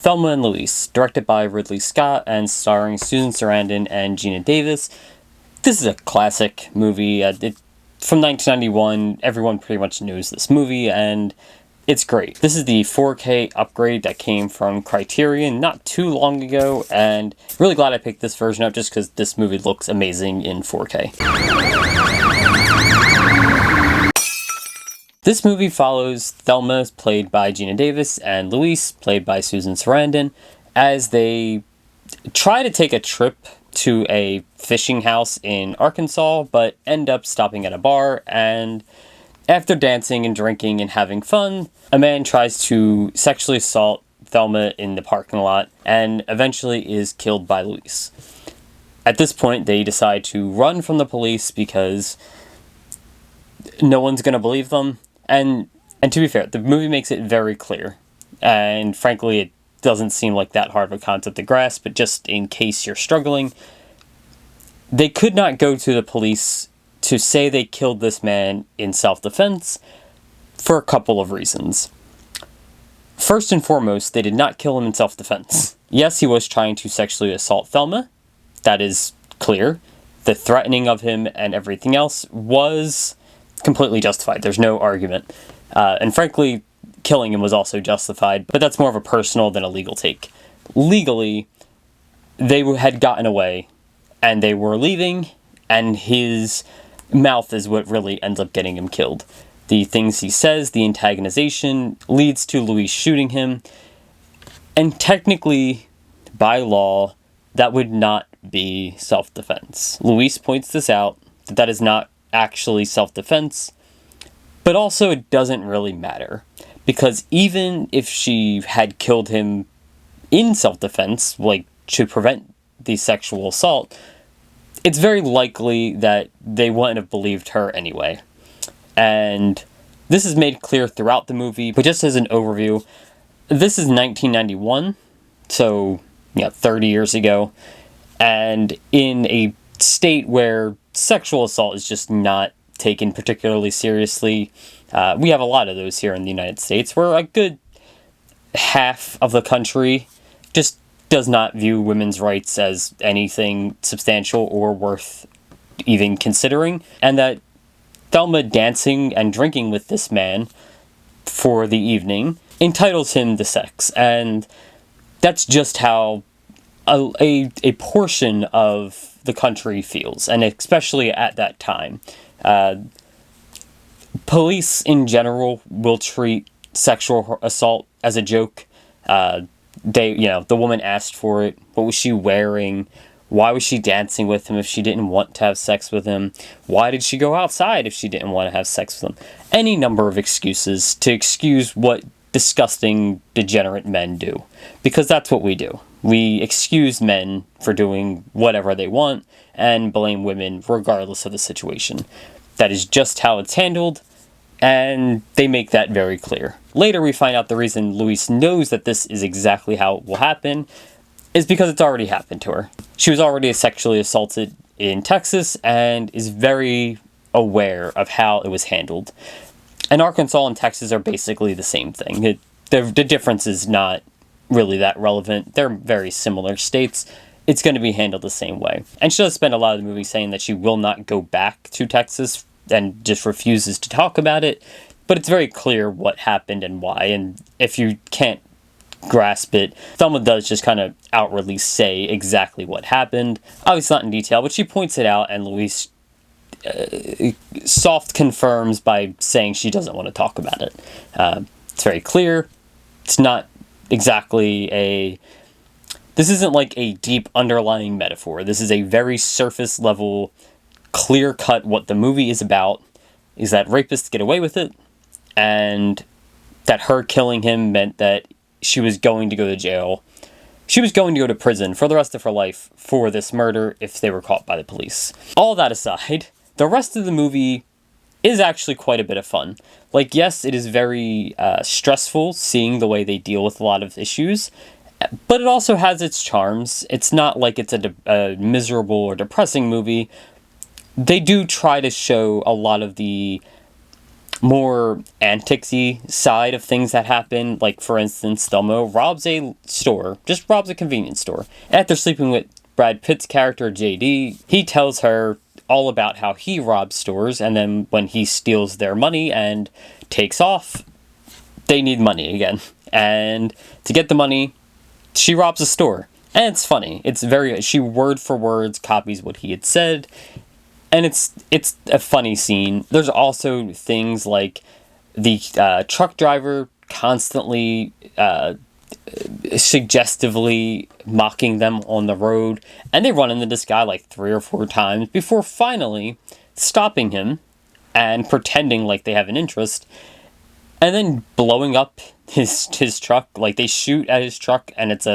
Thelma and Louise, directed by Ridley Scott and starring Susan Sarandon and Geena Davis. This is a classic movie. From 1991, everyone pretty much knows this movie, and it's great. This is the 4K upgrade that came from Criterion not too long ago, and really glad I picked this version up just because this movie looks amazing in 4K. This movie follows Thelma, played by Geena Davis, and Louise, played by Susan Sarandon, as they try to take a trip to a fishing house in Arkansas, but end up stopping at a bar, and after dancing and drinking and having fun, a man tries to sexually assault Thelma in the parking lot, and eventually is killed by Louise. At this point, they decide to run from the police because no one's going to believe them. And to be fair, the movie makes it very clear. And frankly, it doesn't seem like that hard of a concept to grasp, but just in case you're struggling, they could not go to the police to say they killed this man in self-defense for a couple of reasons. First and foremost, they did not kill him in self-defense. Yes, he was trying to sexually assault Thelma. That is clear. The threatening of him and everything else was completely justified. There's no argument. And frankly, killing him was also justified, but that's more of a personal than a legal take. Legally, they had gotten away, and they were leaving, and his mouth is what really ends up getting him killed. The things he says, the antagonization, leads to Louise shooting him, and technically, by law, that would not be self-defense. Louise points this out, that is not actually self-defense, but also it doesn't really matter, because even if she had killed him in self-defense, like to prevent the sexual assault, it's very likely that they wouldn't have believed her anyway. And this is made clear throughout the movie, but just as an overview, this is 1991, so 30 years ago, and in a state where sexual assault is just not taken particularly seriously. We have a lot of those here in the United States, where a good half of the country just does not view women's rights as anything substantial or worth even considering, and that Thelma dancing and drinking with this man for the evening entitles him to sex, and that's just how a portion of the country feels, and especially at that time. Police in general will treat sexual assault as a joke. The woman asked for it. What was she wearing? Why was she dancing with him if she didn't want to have sex with him? Why did she go outside if she didn't want to have sex with him? Any number of excuses to excuse what disgusting, degenerate men do. Because that's what we do. We excuse men for doing whatever they want and blame women regardless of the situation. That is just how it's handled, and they make that very clear. Later we find out the reason Louise knows that this is exactly how it will happen is because it's already happened to her. She was already sexually assaulted in Texas and is very aware of how it was handled. And Arkansas and Texas are basically the same thing. The difference is not really that relevant. They're very similar states. It's going to be handled the same way. And she does spend a lot of the movie saying that she will not go back to Texas and just refuses to talk about it. But it's very clear what happened and why. And if you can't grasp it, Thelma does just kind of outwardly say exactly what happened. Obviously not in detail, but she points it out, and Louise soft confirms by saying she doesn't want to talk about it. It's very clear. It's not exactly this isn't like a deep underlying metaphor. This is a very surface level, clear cut what the movie is about, is that rapists get away with it, and that her killing him meant that she was going to go to jail. She was going to go to prison for the rest of her life for this murder if they were caught by the police. All that aside, the rest of the movie is actually quite a bit of fun. Like, yes, it is very stressful seeing the way they deal with a lot of issues, but it also has its charms. It's not like it's a miserable or depressing movie. They do try to show a lot of the more antics-y side of things that happen. Like, for instance, Thelma robs a store, just robs a convenience store. After sleeping with Brad Pitt's character, JD, he tells her all about how he robs stores, and then when he steals their money and takes off, they need money again. And to get the money, she robs a store. And it's funny. She word for words copies what he had said. And it's a funny scene. There's also things like the truck driver constantly suggestively mocking them on the road. And they run into this guy like 3 or 4 times before finally stopping him and pretending like they have an interest. And then blowing up his truck. Like, they shoot at his truck, and it's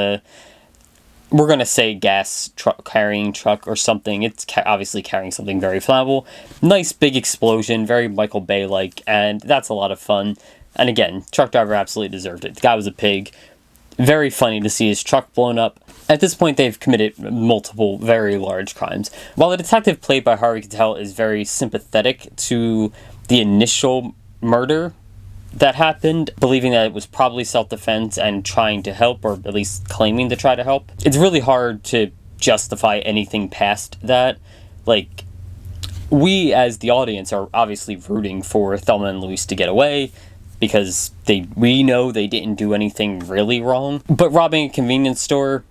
we're going to say gas carrying truck or something. It's obviously carrying something very flammable. Nice big explosion, very Michael Bay-like, and that's a lot of fun. And again, truck driver absolutely deserved it. The guy was a pig. Very funny to see his truck blown up. At this point, they've committed multiple very large crimes. While the detective played by Harvey Keitel is very sympathetic to the initial murder that happened, believing that it was probably self-defense and trying to help, or at least claiming to try to help, it's really hard to justify anything past that. Like, we as the audience are obviously rooting for Thelma and Louise to get away, because we know they didn't do anything really wrong. But robbing a convenience store,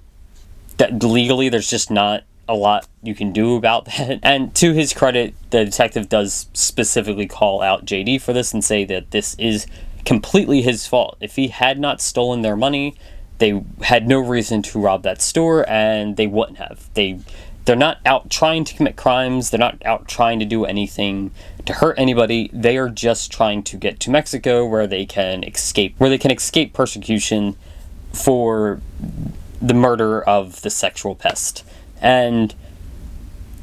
that legally there's just not a lot you can do about that. And to his credit, the detective does specifically call out JD for this and say that this is completely his fault. If he had not stolen their money, they had no reason to rob that store, and they wouldn't have. They're not out trying to commit crimes. They're not out trying to do anything to hurt anybody. They are just trying to get to Mexico where they can escape persecution for the murder of the sexual pest. And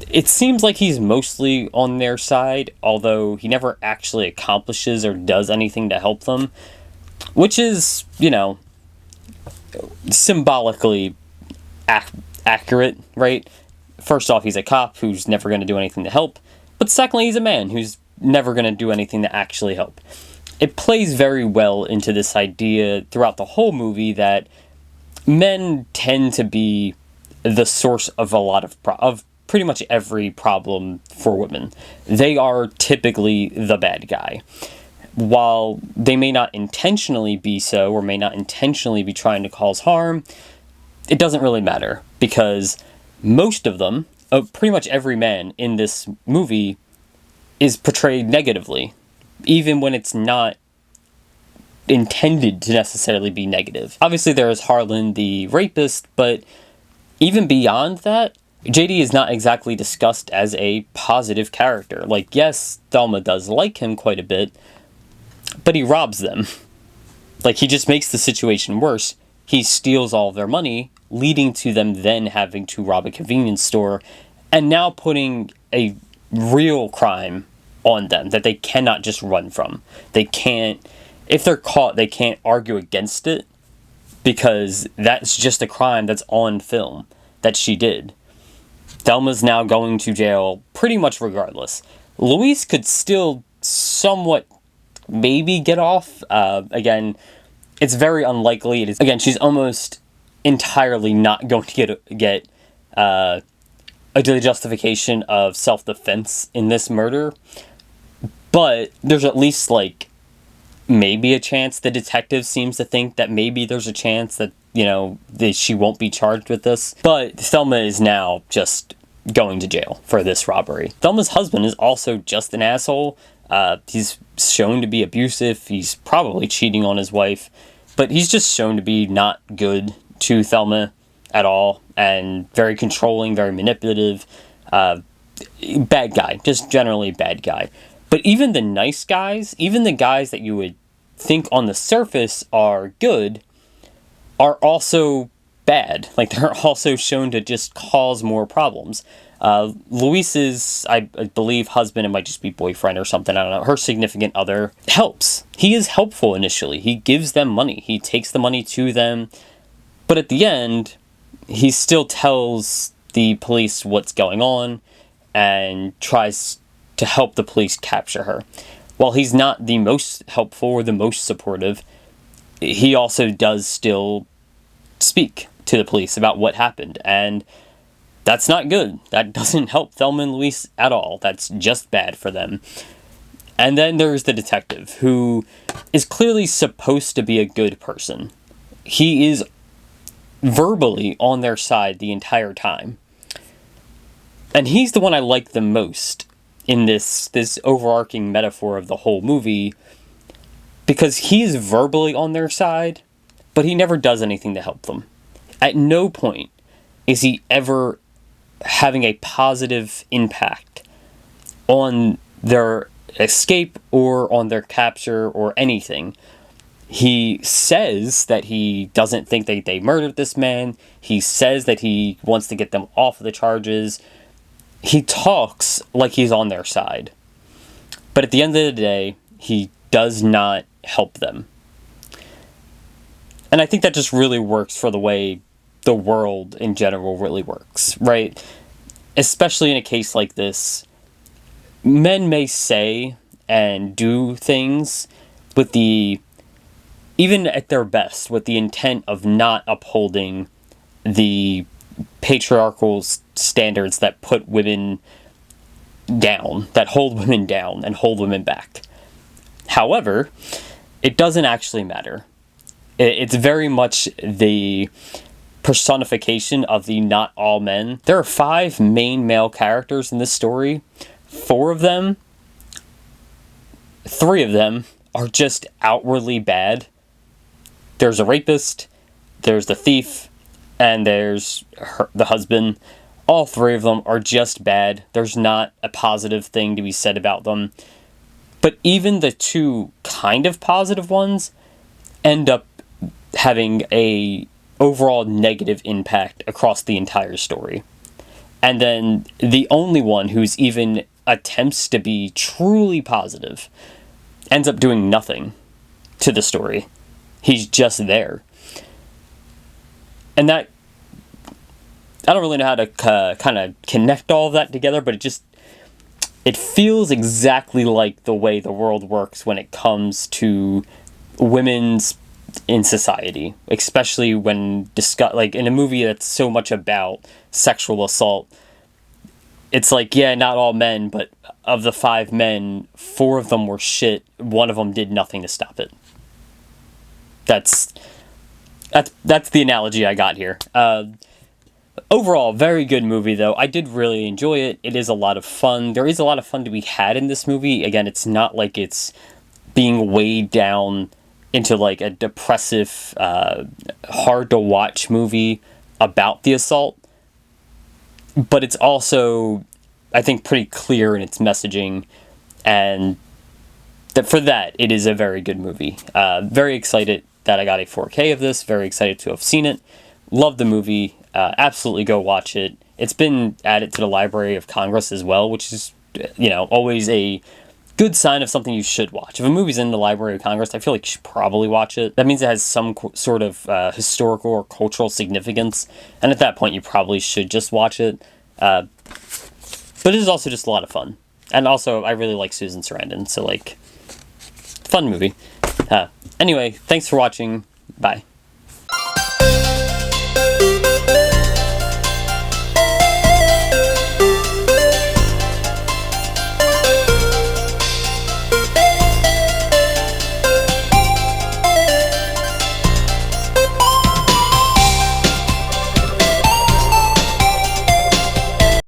it seems like he's mostly on their side, although he never actually accomplishes or does anything to help them, which is, symbolically accurate, right? First off, he's a cop who's never going to do anything to help, but secondly, he's a man who's never going to do anything to actually help. It plays very well into this idea throughout the whole movie that men tend to be the source of a lot of pretty much every problem for women. They are typically the bad guy. While they may not intentionally be so, or may not intentionally be trying to cause harm, it doesn't really matter, because most of them, pretty much every man in this movie, is portrayed negatively, even when it's not intended to necessarily be negative. Obviously, there is Harlan, the rapist, but even beyond that, JD is not exactly discussed as a positive character. Like, yes, Thelma does like him quite a bit, but he robs them. Like, he just makes the situation worse. He steals all of their money, leading to them then having to rob a convenience store, and now putting a real crime on them that they cannot just run from. They can't, if they're caught, they can't argue against it, because that's just a crime that's on film that she did. Thelma's now going to jail pretty much regardless. Louise could still somewhat maybe get off. Again, it's very unlikely. Again, she's almost entirely not going to get a justification of self-defense in this murder. But there's at least, like, maybe a chance. The detective seems to think that maybe there's a chance that, that she won't be charged with this. But Thelma is now just going to jail for this robbery. Thelma's husband is also just an asshole. He's shown to be abusive. He's probably cheating on his wife. But he's just shown to be not good to Thelma at all. And very controlling, very manipulative. Bad guy. Just generally bad guy. But even the nice guys, even the guys that you would think on the surface are good, are also bad. Like, they're also shown to just cause more problems. Louise's, I believe, husband, it might just be boyfriend or something, I don't know, her significant other, helps. He is helpful initially. He gives them money. He takes the money to them. But at the end, he still tells the police what's going on and tries to help the police capture her. while he's not the most helpful or the most supportive, he also does still speak to the police about what happened, and that's not good. That doesn't help Thelma and Louise at all. That's just bad for them. And then there's the detective, who is clearly supposed to be a good person. He is verbally on their side the entire time. And he's the one I like the most in this overarching metaphor of the whole movie, because he's verbally on their side, but he never does anything to help them. At no point is he ever having a positive impact on their escape or on their capture or anything. He says that he doesn't think they murdered this man. He says that he wants to get them off of the charges. He talks like he's on their side. But at the end of the day, he does not help them. And I think that just really works for the way the world in general really works, right? Especially in a case like this, men may say and do things with even at their best, with the intent of not upholding the patriarchal standards that put women down, that hold women down and hold women back. However, it doesn't actually matter. It's very much the personification of the not all men. There are 5 main male characters in this story. 3 of them are just outwardly bad. There's a rapist, there's the thief, and there's the husband. All 3 of them are just bad. There's not a positive thing to be said about them. But even the 2 kind of positive ones end up having a overall negative impact across the entire story. And then the only one who's even attempts to be truly positive ends up doing nothing to the story. He's just there. And that, I don't really know how to kind of connect all of that together, but it feels exactly like the way the world works when it comes to women's in society, especially when like in a movie that's so much about sexual assault. It's like, yeah, not all men, but of the 5 men, 4 of them were shit. 1 of them did nothing to stop it. That's the analogy I got here. Overall, very good movie, though. I did really enjoy it. It is a lot of fun. There is a lot of fun to be had in this movie. Again, it's not like it's being weighed down into like a depressive, hard-to-watch movie about the assault. But it's also, I think, pretty clear in its messaging, and for that, it is a very good movie. Very excited that I got a 4K of this. Very excited to have seen it. Love the movie. Absolutely go watch it. It's been added to the Library of Congress as well, which is, always a good sign of something you should watch. If a movie's in the Library of Congress, I feel like you should probably watch it. That means it has some sort of historical or cultural significance, and at that point you probably should just watch it. But it is also just a lot of fun. And also, I really like Susan Sarandon, so fun movie. Anyway, thanks for watching. Bye.